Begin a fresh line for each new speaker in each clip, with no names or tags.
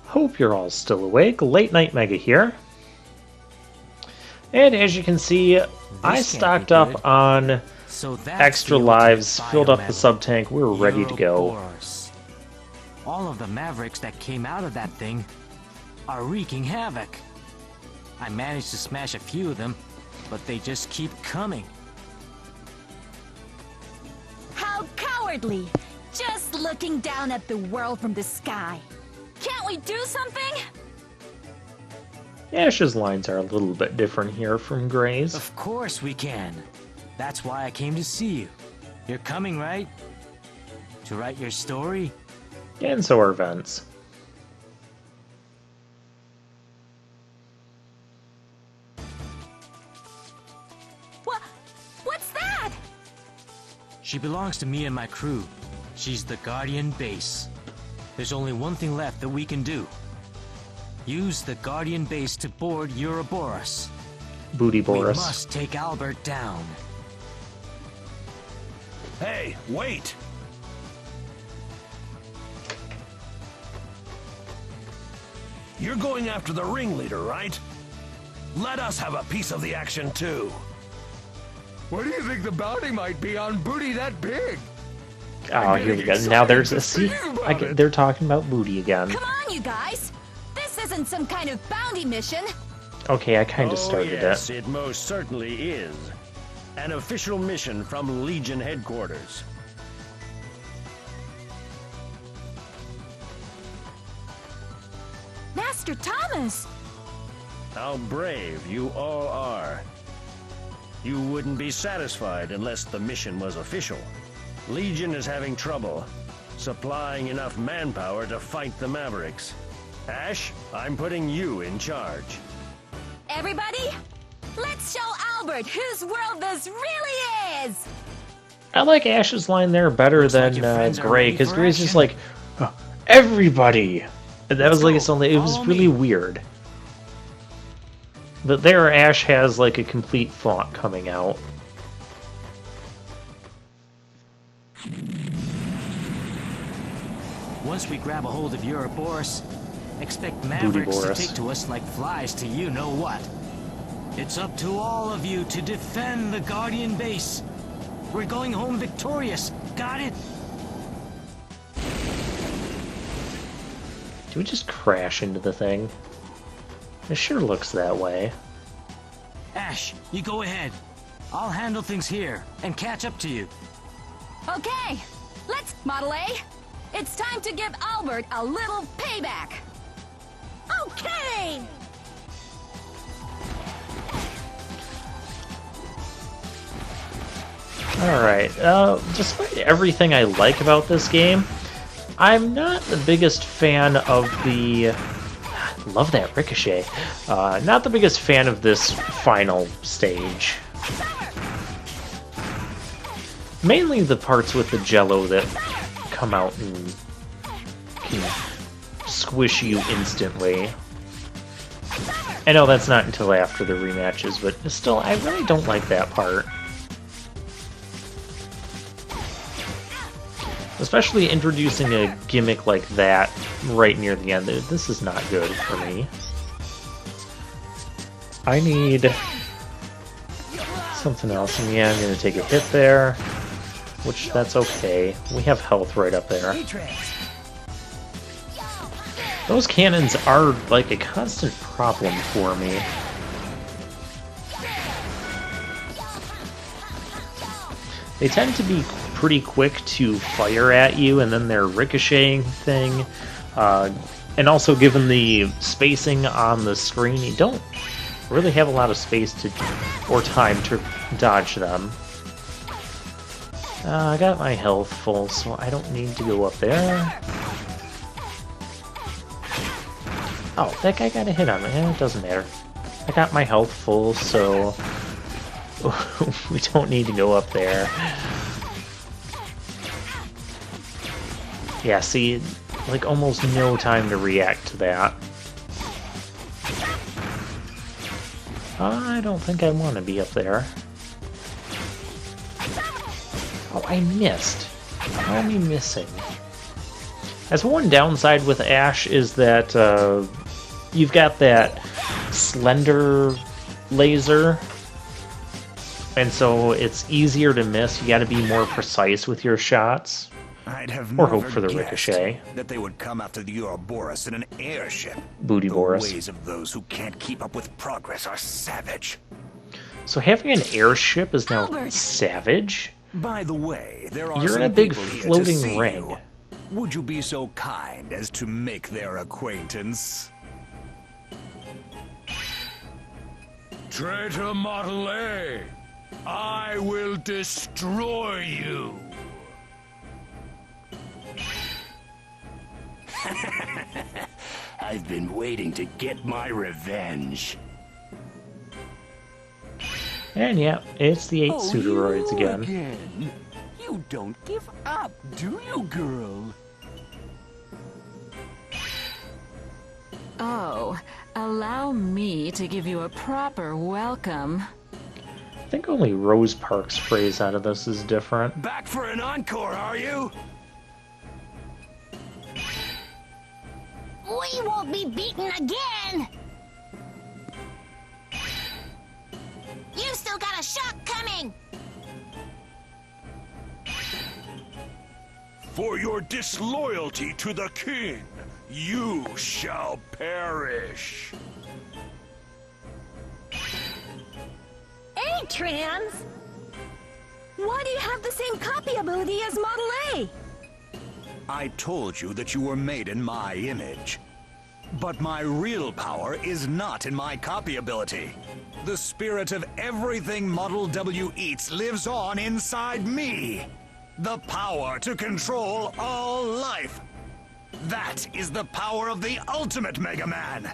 Hope you're all still awake. Late Night Mega here. And as you can see, I stocked up on extra lives, filled up the sub-tank, we're ready to go.
Bootyboros. All of the Mavericks that came out of that thing are wreaking havoc. I managed to smash a few of them, but they just keep coming.
How cowardly! Just looking down at the world from the sky. Can't we do something?
Ash's lines are a little bit different here from Gray's.
Of course we can. That's why I came to see you. You're coming, right? To write your story?
And so are Vents.
What's that?
She belongs to me and my crew. She's the Guardian Base. There's only one thing left that we can do. Use the Guardian Base to board Bootyboros.
Bootyboros.
We must take Albert down.
Hey, wait! You're going after the ringleader, right? Let us have a piece of the action, too.
What do you think the bounty might be on booty that big?
Oh, here we go. Now there's a see. They're talking about booty again.
Come on, you guys! This isn't some kind of bounty mission.
Okay, I kind of started
yes,
it.
it most certainly is. An official mission from Legion headquarters.
Master Thomas!
How brave you all are. You wouldn't be satisfied unless the mission was official. Legion is having trouble supplying enough manpower to fight the Mavericks. Ash, I'm putting you in charge.
Everybody, let's show Albert whose world this really is!
I like Ash's line there better
Looks
than
like your friends are
Gray,
ready
because
for
Gray's just
action.
like, "Oh, everybody! And that was like,
go.
it was
Follow
really
me.
weird. But there, Ash has like a complete thought coming out.
Once we grab a hold of Bootyboros, expect Mavericks to
Bootyboros.
take to us like flies to you-know-what. It's up to all of you to defend the Guardian Base. We're going home victorious. Got it?
Do we just crash into the thing? It sure looks that way.
Ash, you go ahead. I'll handle things here and catch up to you.
Okay, let's, Model A. It's time to give Albert a little payback. Okay!
Alright, despite everything I like about this game, I'm not the biggest fan of the... Love that ricochet. Not the biggest fan of this final stage. Mainly the parts with the jello that come out and can squish you instantly. I know that's not until after the rematches, but still, I really don't like that part. Especially introducing a gimmick like that right near the end. This is not good for me. I need something else. And yeah, I'm going to take a hit there, which that's okay. We have health right up there. Those cannons are like a constant problem for me. They tend to be pretty quick to fire at you, and then their ricocheting thing, and also given the spacing on the screen, you don't really have a lot of space to or time to dodge them. I got my health full, so I don't need to go up there. Oh, that guy got a hit on me. It doesn't matter. I got my health full, so we don't need to go up there. Yeah, see, like almost no time to react to that. I don't think I want to be up there. Oh, I missed. How am I missing? As one downside with Ash is that you've got that slender laser, and so it's easier to miss. You got to be more precise with your shots,
I'd have
or
never
hope for the
guessed
ricochet.
that they would come after the Ouroboros in an airship.
Bootyboros.
The ways of those who can't keep up with progress are savage.
So having an airship is now
Albert!
savage?
By the way, there are
You're in
some
a big
people here to
floating
see
ring.
you. Would you be so kind as to make their acquaintance?
Traitor Model A, I will destroy you.
I've been waiting to get my revenge.
And yeah, it's the 8
Oh,
Pseudoroids
you
again.
You don't give up, do you, girl?
Oh, allow me to give you a proper welcome.
I think only Rose Park's phrase out of this is different.
Back for an encore, are you?
We won't be beaten again! You still got a shock coming!
For your disloyalty to the king, you shall perish.
Hey, Trans! Why do you have the same copy ability as Model A?
I told you that you were made in my image. But my real power is not in my copy ability. The spirit of everything Model W eats lives on inside me. The power to control all life. That is the power of the ultimate Mega Man.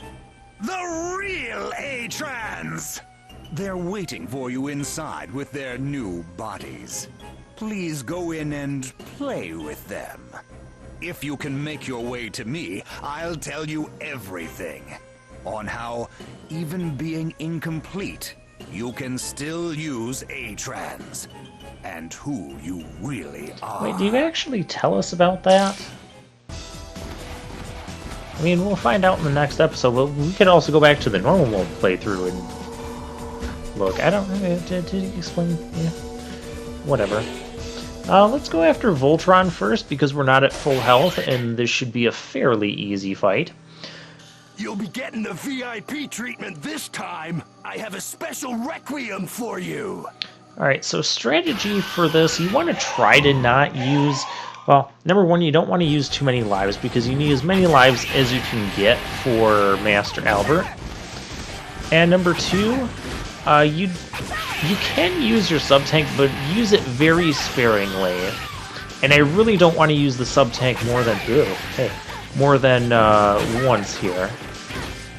The real A-Trans! They're waiting for you inside with their new bodies. Please go in and play with them. If you can make your way to me, I'll tell you everything. On how, even being incomplete, you can still use A-Trans. And who you really are.
Wait, do you actually tell us about that? I mean, we'll find out in the next episode, but we could also go back to the normal mode playthrough and look. I don't know. Did he explain? Yeah. Whatever. Let's go after Voltron first, because we're not at full health, and this should be a fairly easy fight.
You'll be getting the VIP treatment this time. I have a special requiem for you.
Alright, so strategy for this, you want to try to not use... Well, number one, you don't want to use too many lives, because you need as many lives as you can get for Master Albert. And number two, you can use your sub-tank, but use it very sparingly. And I really don't want to use the sub-tank more than once here.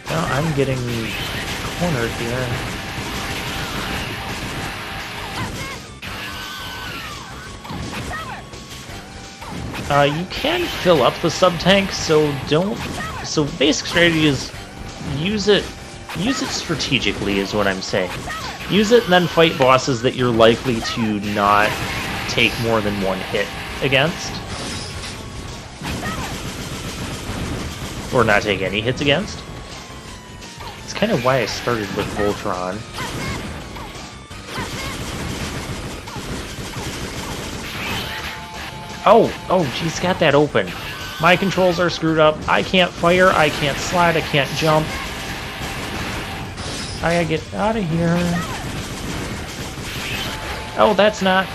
Now I'm getting cornered here. You can fill up the sub-tank, so don't... So basic strategy is use it strategically is what I'm saying. Use it and then fight bosses that you're likely to not take more than one hit against. Or not take any hits against. It's kind of why I started with Voltron. Oh, geez, got that open. My controls are screwed up. I can't fire, I can't slide, I can't jump. I gotta get out of here. Oh, that's not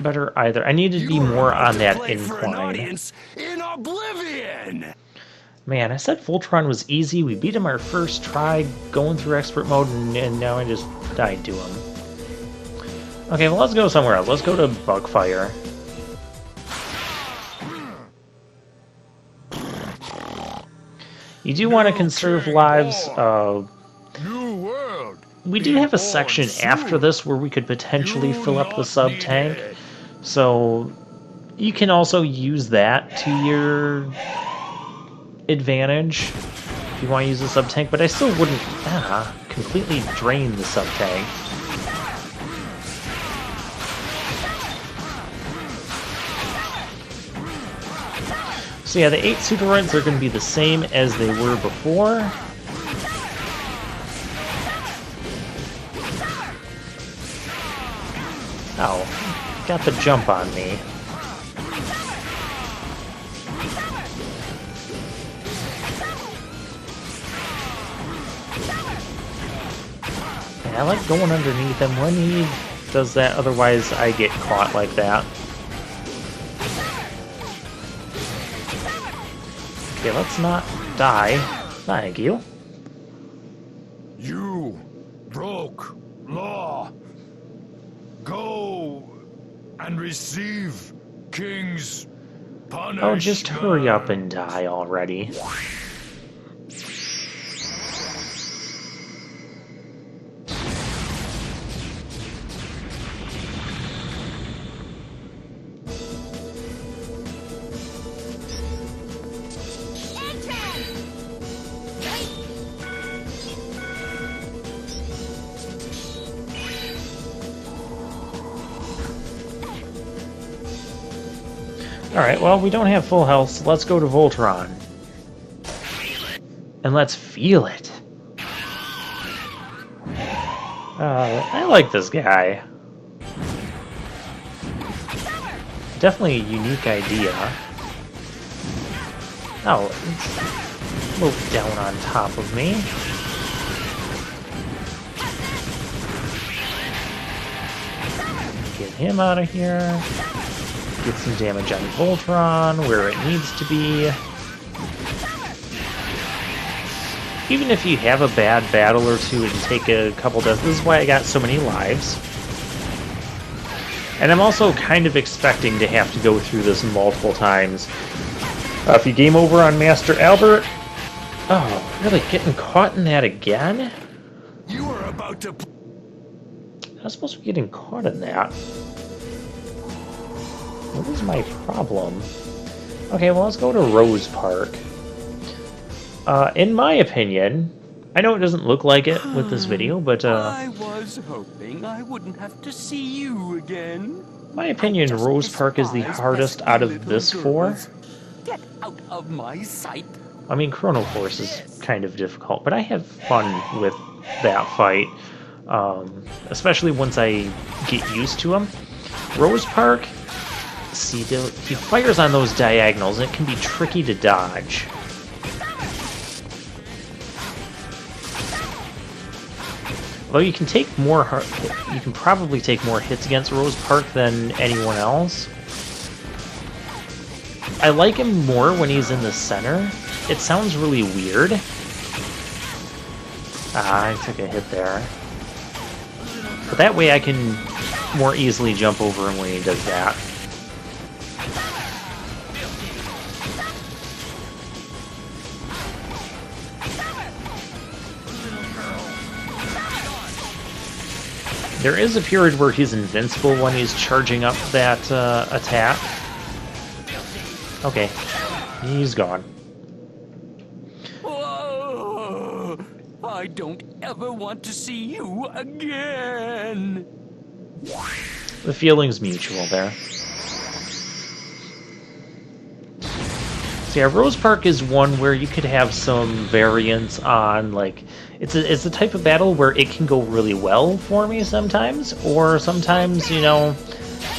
better either. I need to be more on that incline.
In oblivion.
Man, I said Voltron was easy. We beat him our first try going through expert mode, and now I just died to him. Okay, well, let's go somewhere else. Let's go to Bugfire. You do want to conserve lives.
New world.
We do have a section after this where we could potentially fill up the sub-tank. So you can also use that to your advantage if you want to use the sub-tank, but I still wouldn't completely drain the sub-tank. So yeah, the 8 Pseudoroids are going to be the same as they were before. Oh, got the jump on me. I like going underneath him when he does that, otherwise I get caught like that. Okay, let's not die. Thank you.
You broke law. Go and receive King's punishment.
Oh, just hurry up and die already. Alright, well, we don't have full health, so let's go to Voltron. And let's feel it. I like this guy. Definitely a unique idea. Oh, let's move down on top of me. Get him out of here. Get some damage on Voltron where it needs to be. Even if you have a bad battle or two and take a couple deaths, this is why I got so many lives. And I'm also kind of expecting to have to go through this multiple times. If you game over on Master Albert... Oh, really? Getting caught in that again?
You are about to...
I was supposed to be getting caught in that. What is my problem? Okay, well, let's go to Rose Park. In my opinion, I know it doesn't look like it with this video, but
I was hoping I wouldn't have to see you again.
my opinion, Rose Park is the hardest out of this four.
Get out of my sight.
I mean, Chrono Force is kind of difficult, but I have fun with that fight, especially once I get used to him. Rose Park, see, he fires on those diagonals, and it can be tricky to dodge. Although you can take more, you can probably take more hits against Rose Park than anyone else. I like him more when he's in the center. It sounds really weird. Ah, I took a hit there. But that way I can more easily jump over him when he does that. There is a period where he's invincible when he's charging up that attack. Okay, he's gone.
Oh, I don't ever want to see you again.
The feeling's mutual there. So yeah, Rose Park is one where you could have some variance on, like, it's a type of battle where it can go really well for me sometimes, or sometimes, you know,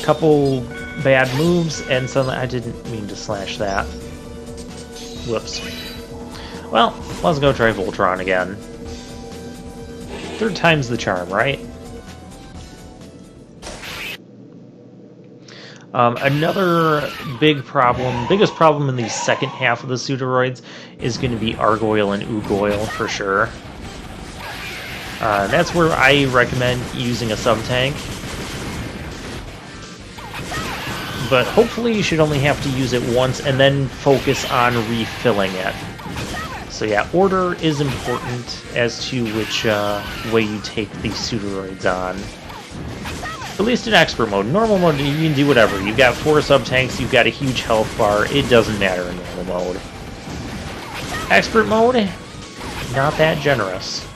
a couple bad moves, and suddenly I didn't mean to slash that. Whoops. Well, let's go try Voltron again. Third time's the charm, right? Another biggest problem in the second half of the Pseudoroids is going to be Argoyle and Ugoyle for sure. That's where I recommend using a sub-tank. But hopefully you should only have to use it once and then focus on refilling it. So yeah, order is important as to which way you take these Pseudoroids on. At least in Expert Mode. Normal mode, you can do whatever. You've got 4 sub-tanks, you've got a huge health bar, it doesn't matter in normal mode. Expert Mode, not that generous.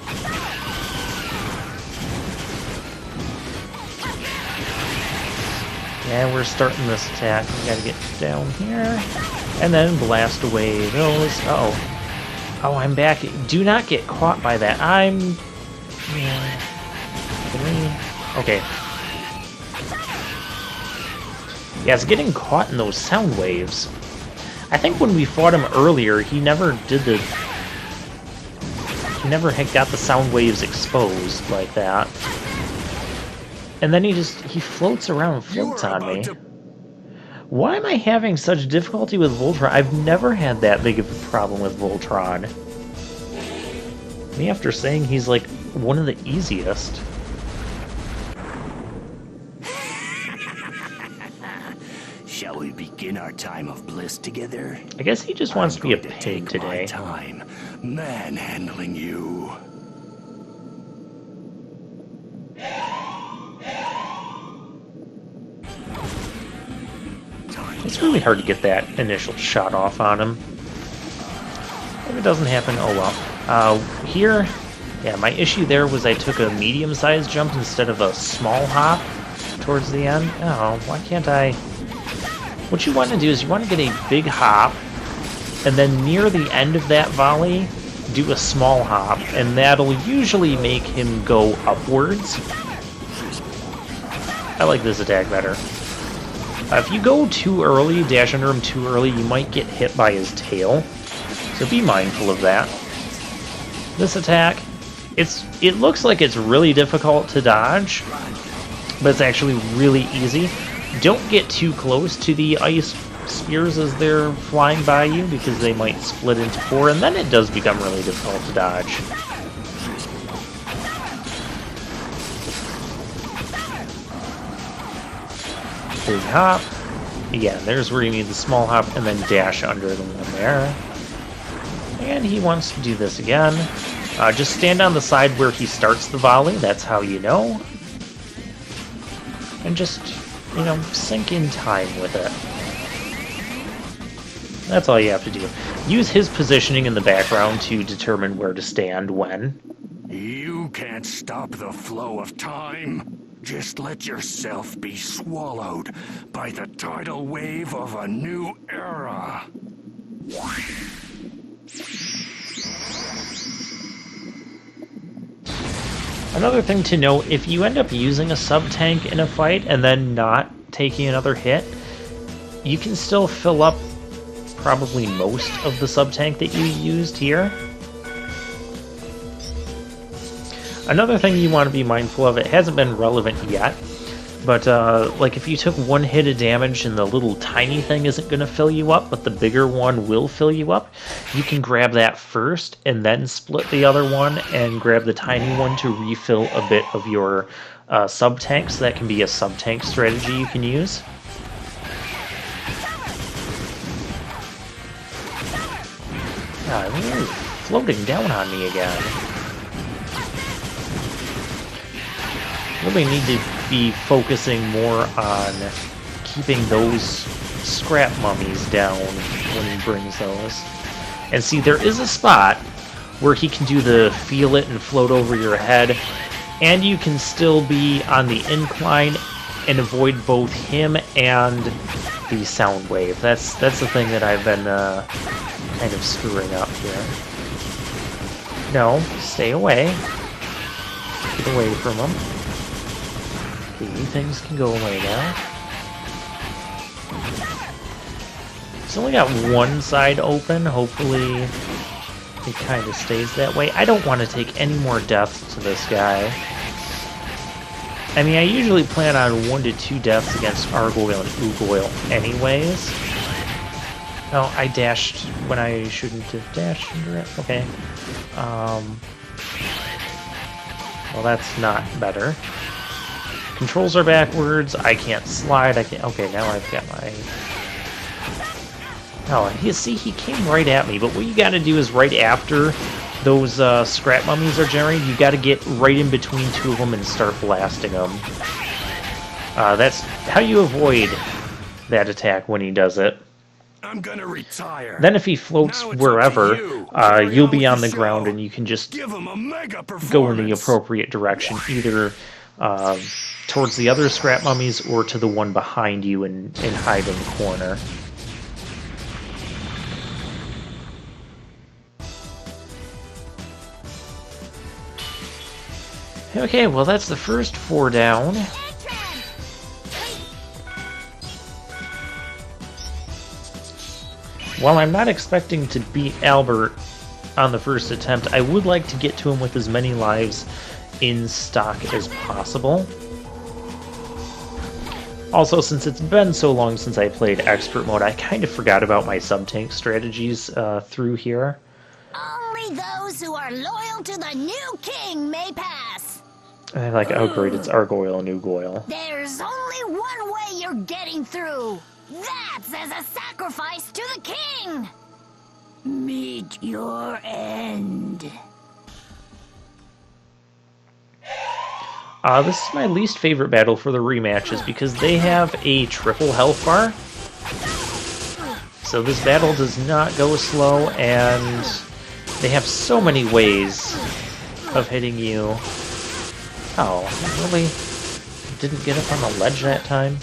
Yeah, we're starting this attack. We gotta get down here. And then blast away those. Uh-oh. Oh, I'm back. Do not get caught by that. I'm... Yeah. Okay. Yeah, it's getting caught in those sound waves. I think when we fought him earlier, he never did the... He never had got the sound waves exposed like that. And then he floats around and floats on me. Why am I having such difficulty with Voltron? I've never had that big of a problem with Voltron. Me after saying he's like one of the easiest.
Shall we begin our time of bliss together?
I guess he just wants to be a pig today.
My time manhandling you.
It's really hard to get that initial shot off on him. If it doesn't happen, oh well. Here, yeah, my issue there was I took a medium-sized jump instead of a small hop towards the end. Oh, why can't I... What you want to do is you want to get a big hop, and then near the end of that volley, do a small hop, and that'll usually make him go upwards. I like this attack better. If you go too early, dash under him too early, you might get hit by his tail. So be mindful of that. This attack, it looks like it's really difficult to dodge, but it's actually really easy. Don't get too close to the ice spears as they're flying by you, because they might split into four, and then it does become really difficult to dodge. Big hop. Again, there's where you need the small hop, and then dash under the one there. And he wants to do this again. Just stand on the side where he starts the volley, that's how you know. And just, you know, sink in time with it. That's all you have to do. Use his positioning in the background to determine where to stand when.
You can't stop the flow of time. Just let yourself be swallowed by the tidal wave of a new era.
Another thing to note, if you end up using a sub-tank in a fight and then not taking another hit, you can still fill up probably most of the sub-tank that you used here. Another thing you want to be mindful of, it hasn't been relevant yet, but like if you took one hit of damage and the little tiny thing isn't going to fill you up, but the bigger one will fill you up, you can grab that first and then split the other one and grab the tiny one to refill a bit of your sub-tank, so that can be a sub-tank strategy you can use. They're floating down on me again. Really need to be focusing more on keeping those scrap mummies down when he brings those. And see, there is a spot where he can do the feel it and float over your head, and you can still be on the incline and avoid both him and the sound wave. That's the thing that I've been kind of screwing up here. No, stay away. Get away from him. Okay, things can go away now. It's only got one side open. Hopefully it kind of stays that way. I don't want to take any more deaths to this guy. I mean, I usually plan on 1 to 2 deaths against Argoyle and Ugoyle anyways. No, I dashed when I shouldn't have dashed under it. Okay. Well, that's not better. Controls are backwards. I can't slide. I can't. Okay, now I've got my. Oh, you see, he came right at me. But what you got to do is right after those scrap mummies are generated, you got to get right in between two of them and start blasting them. That's how you avoid that attack when he does it.
I'm gonna retire.
Then if he floats wherever, you'll be on the ground and you can just go in the appropriate direction, either towards the other scrap mummies or to the one behind you and hide in the corner. Okay, well that's the first 4 down. While I'm not expecting to beat Albert on the first attempt, I would like to get to him with as many lives in stock as possible. Also, since it's been so long since I played Expert Mode, I kind of forgot about my sub-tank strategies through here.
Only those who are loyal to the new king may pass.
I like, oh great, it's Argoyle and Ugoyle.
There's only one way you're getting through. That's as a sacrifice to the king. Meet your end.
This is my least favorite battle for the rematches because they have a triple health bar. So this battle does not go slow, and they have so many ways of hitting you. Oh, really? Didn't get up on the ledge that time?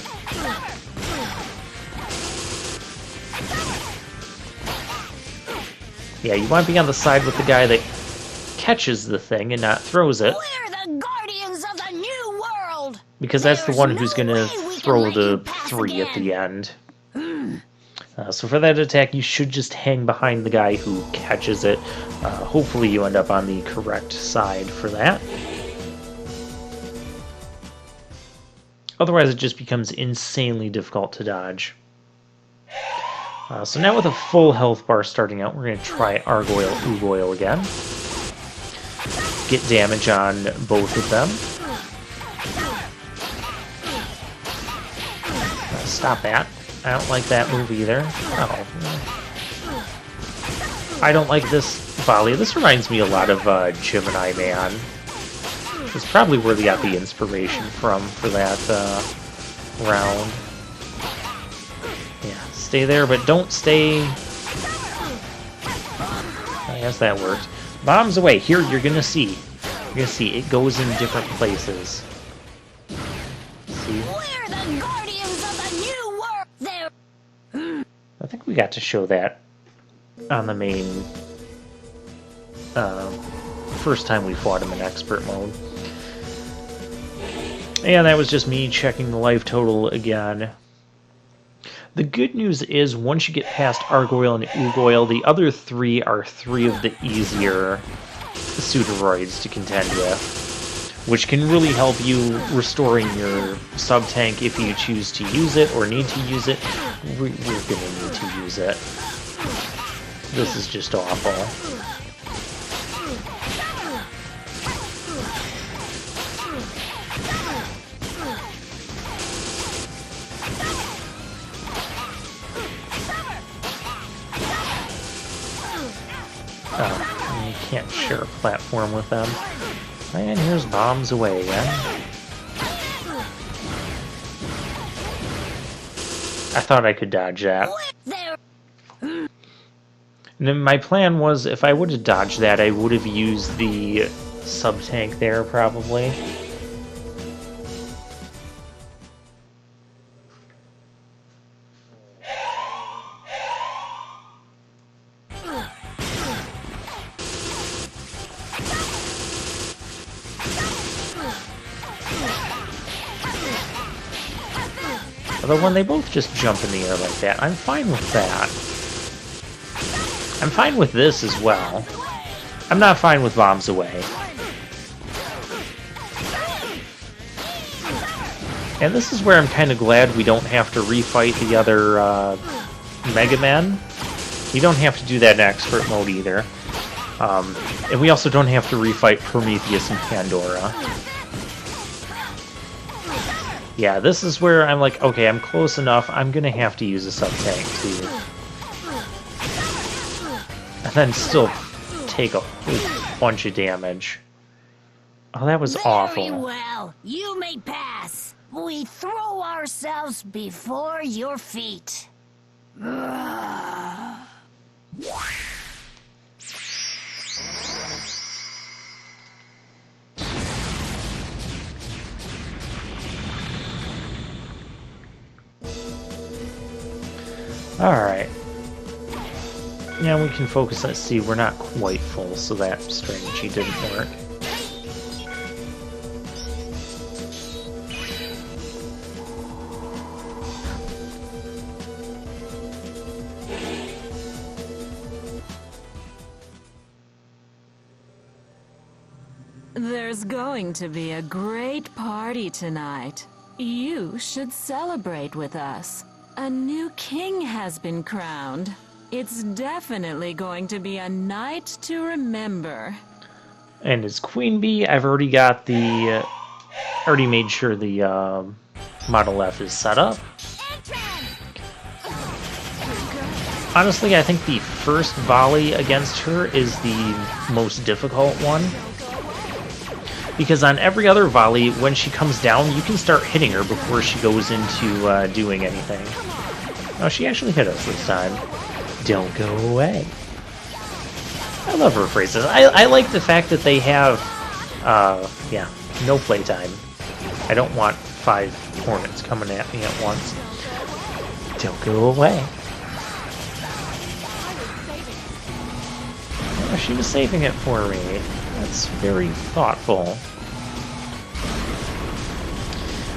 Yeah, you want to be on the side with the guy that catches the thing and not throws it.
We're the guardians of the new world.
Because that's the one who's going to throw the 3
again.
at the end. So for that attack, you should just hang behind the guy who catches it. Hopefully you end up on the correct side for that. Otherwise it just becomes insanely difficult to dodge. So now with a full health bar starting out, we're going to try Argoyle Ugoyle again. Get damage on both of them. Stop that. I don't like that move either. Oh. I don't like this volley. This reminds me a lot of Gemini Man. It's probably where they got the inspiration from for that round. Yeah, stay there, but don't stay... I guess that worked. Bombs away. Here, you're gonna see. You're gonna see. It goes in different places. See?
We're the guardians of the new world. There.
I think we got to show that on the main... first time we fought him in Expert Mode. And that was just me checking the life total again. The good news is, once you get past Argoyle and Ugoyle, the other 3 are 3 of the easier Pseudoroids to contend with, which can really help you restoring your sub-tank if you choose to use it or need to use it. We're gonna need to use it. This is just awful. Oh, you can't share a platform with them. And here's bombs away again. I thought I could dodge that. And then my plan was, if I would have dodged that, I would have used the sub-tank there, probably. Although when they both just jump in the air like that, I'm fine with that. I'm fine with this as well. I'm not fine with bombs away. And this is where I'm kind of glad we don't have to refight the other Mega Men. You don't have to do that in Expert Mode either. And we also don't have to refight Prometheus and Pandora. Yeah, this is where I'm like, okay, I'm close enough, I'm gonna have to use a sub-tank too. And then still take a whole bunch of damage. Oh, that was awful.
Very well, you may pass. We throw ourselves before your feet.
Alright. Now we can focus on... See, we're not quite full, so that strategy didn't work.
There's going to be a great party tonight. You should celebrate with us. A new king has been crowned. It's definitely going to be a night to remember.
And as Queen Bee, I've already got the... already made sure the Model F is set up. Honestly, I think the first volley against her is the most difficult one. Because on every other volley, when she comes down, you can start hitting her before she goes into doing anything. Oh, she actually hit us this time. Don't go away. I love her phrases. I like the fact that they have, yeah, no playtime. I don't want 5 hornets coming at me at once. Don't go away. Oh, she was saving it for me. That's very thoughtful.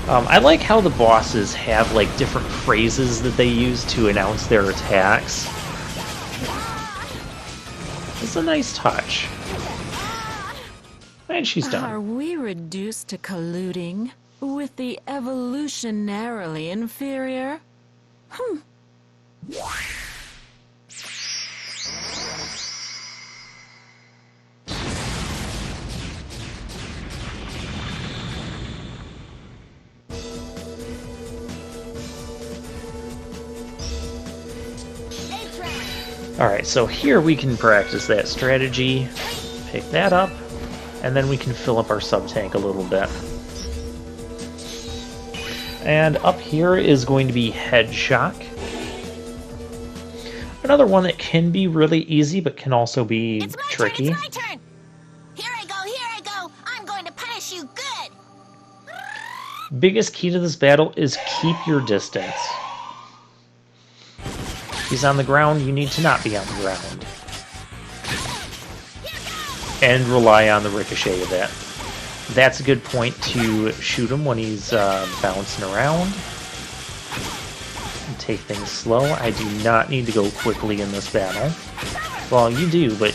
I like how the bosses have like different phrases that they use to announce their attacks. It's a nice touch. And she's done.
Are we reduced to colluding with the evolutionarily inferior?
Alright, so here we can practice that strategy, pick that up, and then we can fill up our sub-tank a little bit. And up here is going to be Head Shock. Another one that can be really easy, but can also be tricky.
It's my turn! Here I go! I'm going to punish you good!
Biggest key to this battle is keep your distance. He's on the ground, you need to not be on the ground. And rely on the ricochet of that. That's a good point to shoot him when he's bouncing around. And take things slow. I do not need to go quickly in this battle. Well, you do, but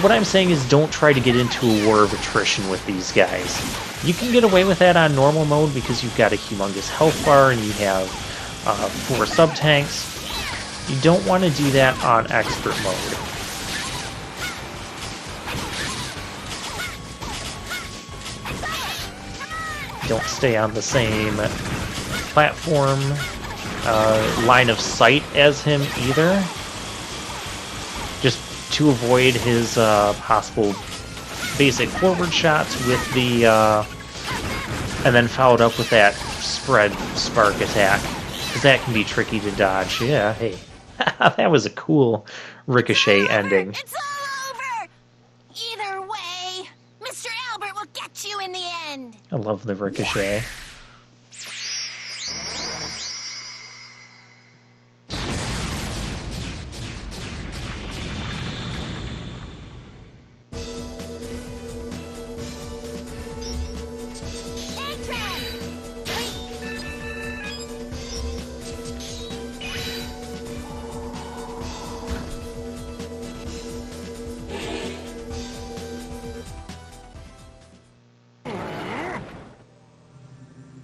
what I'm saying is don't try to get into a war of attrition with these guys. You can get away with that on normal mode because you've got a humongous health bar and you have 4 sub-tanks. You don't want to do that on expert mode. Don't stay on the same platform, line of sight as him either. Just to avoid his possible basic forward shots with the, and then followed up with that spread spark attack. Because that can be tricky to dodge. Yeah, hey. That was a cool ricochet ending.
It's all over! Either way, Mr. Albert will get you in the end!
I love the ricochet.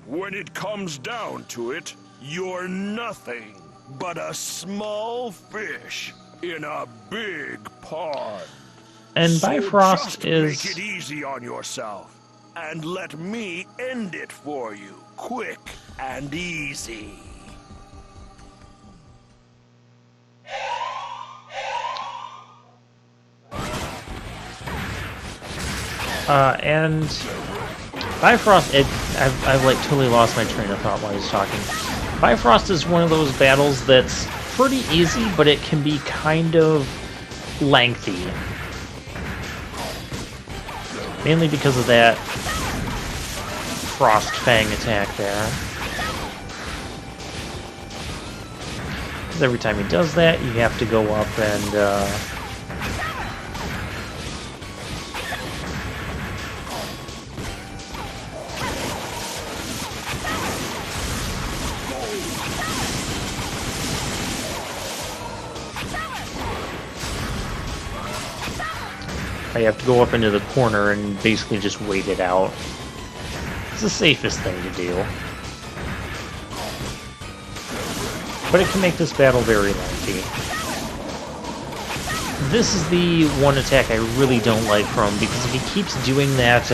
When it comes down to it, you're nothing but a small fish in a big pond.
And Bifrost
just
is...
make it easy on yourself, and let me end it for you, quick and easy.
And Bifrost, I've like totally lost my train of thought while I was talking. Bifrost is one of those battles that's pretty easy, but it can be kind of lengthy. Mainly because of that Frost Fang attack there. Because every time he does that, you have to go up and I have to go up into the corner and basically just wait it out. It's the safest thing to do. But it can make this battle very lengthy. This is the one attack I really don't like from him, because if he keeps doing that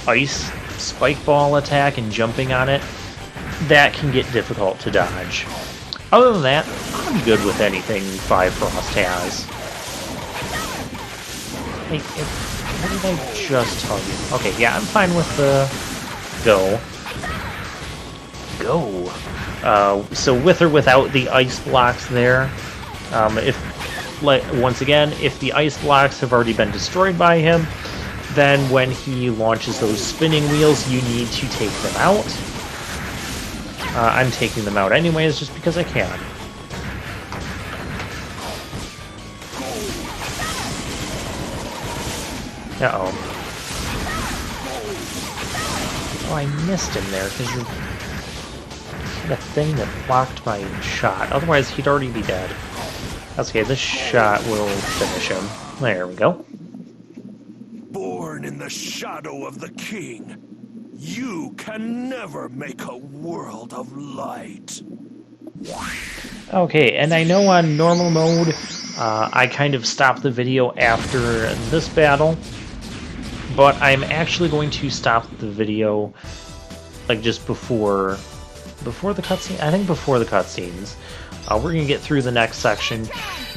ice spike ball attack and jumping on it, that can get difficult to dodge. Other than that, I'm good with anything Bifrost has. Hey, what did I just tell you? Okay, yeah, I'm fine with the go. Go. So with or without the ice blocks there, once again, if the ice blocks have already been destroyed by him, then when he launches those spinning wheels, you need to take them out. I'm taking them out anyways, just because I can. Uh-oh. Oh, I missed him there, because he had a thing that blocked my shot. Otherwise, he'd already be dead. That's okay, this shot will finish him. There we go.
Born in the shadow of the king, you can never make a world of light.
Okay, and I know on normal mode, I kind of stopped the video after this battle, but I'm actually going to stop the video, like, just before the cutscene. I think before the cutscenes. We're gonna get through the next section,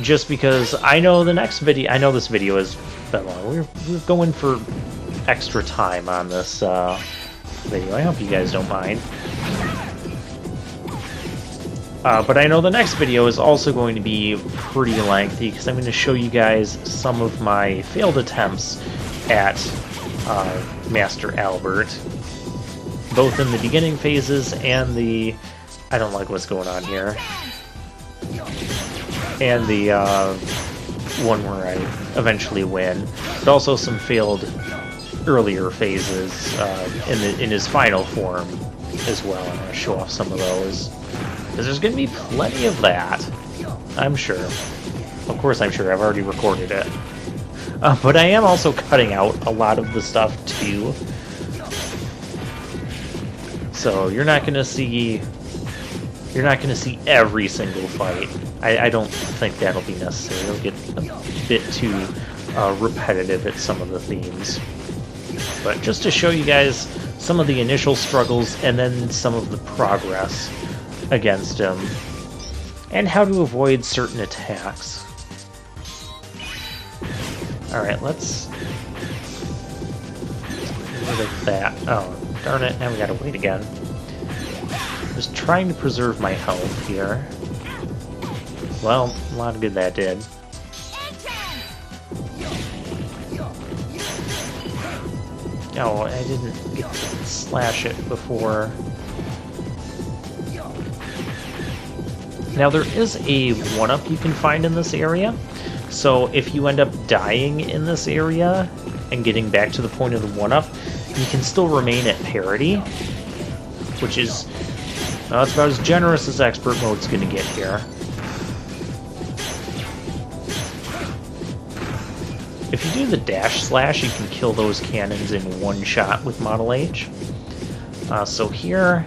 just because I know the next video. I know this video has been long. We're going for extra time on this video. I hope you guys don't mind. But I know the next video is also going to be pretty lengthy, because I'm going to show you guys some of my failed attempts at Master Albert, both in the beginning phases and the... I don't like what's going on here. And the one where I eventually win, but also some failed earlier phases in his final form as well. I'm going to show off some of those, because there's going to be plenty of that, I'm sure. Of course I'm sure, I've already recorded it. But I am also cutting out a lot of the stuff too. So you're not going to see every single fight. I don't think that'll be necessary. It'll get a bit too repetitive at some of the themes. But just to show you guys some of the initial struggles and then some of the progress against him, and how to avoid certain attacks. Alright, let's get rid of that. Oh, darn it, now we gotta wait again. Just trying to preserve my health here. Well, a lot of good that did. Oh, I didn't get to slash it before. Now there is a 1-up you can find in this area, so if you end up dying in this area and getting back to the point of the 1-up, you can still remain at parity, which is... it's about as generous as Expert Mode's gonna get here. If you do the dash slash, you can kill those cannons in one shot with Model H. So here,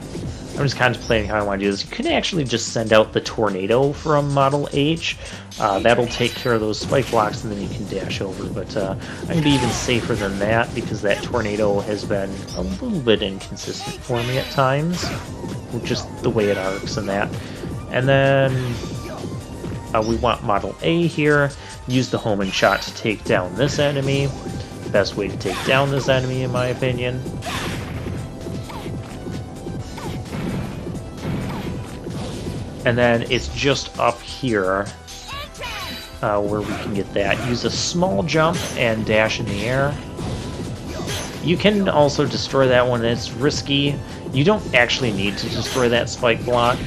I'm just contemplating how I want to do this. You could actually just send out the tornado from Model H. That'll take care of those spike blocks, and then you can dash over. But I'm going to be even safer than that, because that tornado has been a little bit inconsistent for me at times, with just the way it arcs and that. And then we want Model A here. Use the homing shot to take down this enemy. Best way to take down this enemy, in my opinion. And then it's just up here where we can get that. Use a small jump and dash in the air. You can also destroy that one. It's risky. You don't actually need to destroy that spike block.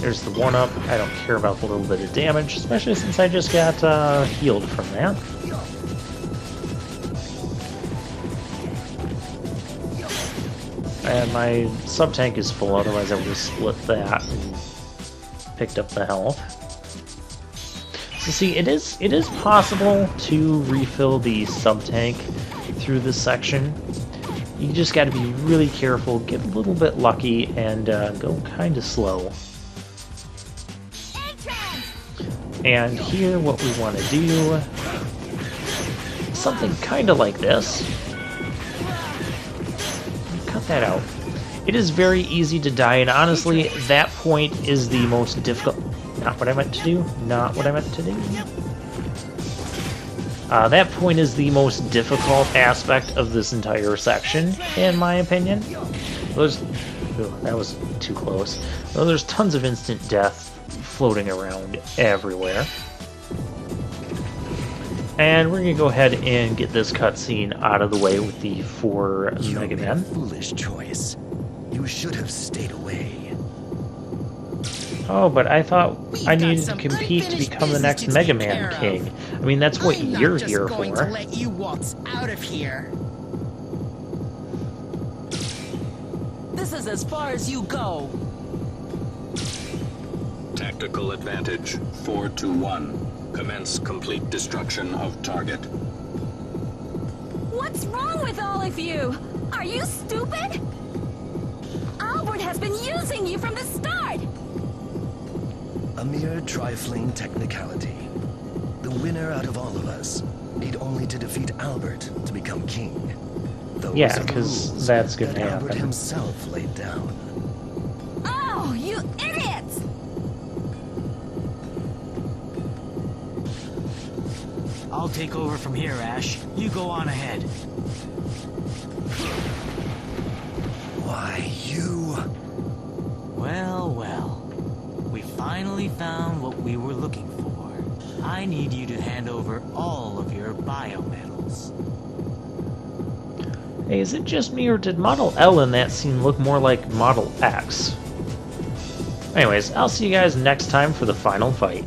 There's the 1-up. I don't care about the little bit of damage, especially since I just got healed from that. And my sub-tank is full, otherwise I would have split that and picked up the health. So see, it is possible to refill the sub-tank through this section. You just got to be really careful, get a little bit lucky, and go kind of slow. And here, what we want to do, something kind of like this. Cut that out. It is very easy to die, and honestly, that point is the most difficult. Not what I meant to do. Not what I meant to do. That point is the most difficult aspect of this entire section, in my opinion. That was too close. Well, there's tons of instant death floating around everywhere. And we're gonna go ahead and get this cutscene out of the way with the 4 Mega Man.
Foolish choice. You should have stayed away.
Oh, but I thought I needed to compete to become the next Mega Man King. I mean, that's what you're here for.
I'm not just going to let you waltz out of here. This is as far as you go.
Tactical advantage 4-1. Commence complete destruction of target.
What's wrong with all of you? Are you stupid? Albert has been using you from the start!
A mere trifling technicality. The winner out of all of us need only to defeat Albert to become king. Those
Yeah, because that's gonna happen.
Albert himself laid down.
Oh, you idiots!
I'll take over from here, Ash. You go on ahead.
Why, you...
Well, well. We finally found what we were looking for. I need you to hand over all of your biometals.
Hey, is it just me, or did Model L in that scene look more like Model X? Anyways, I'll see you guys next time for the final fight.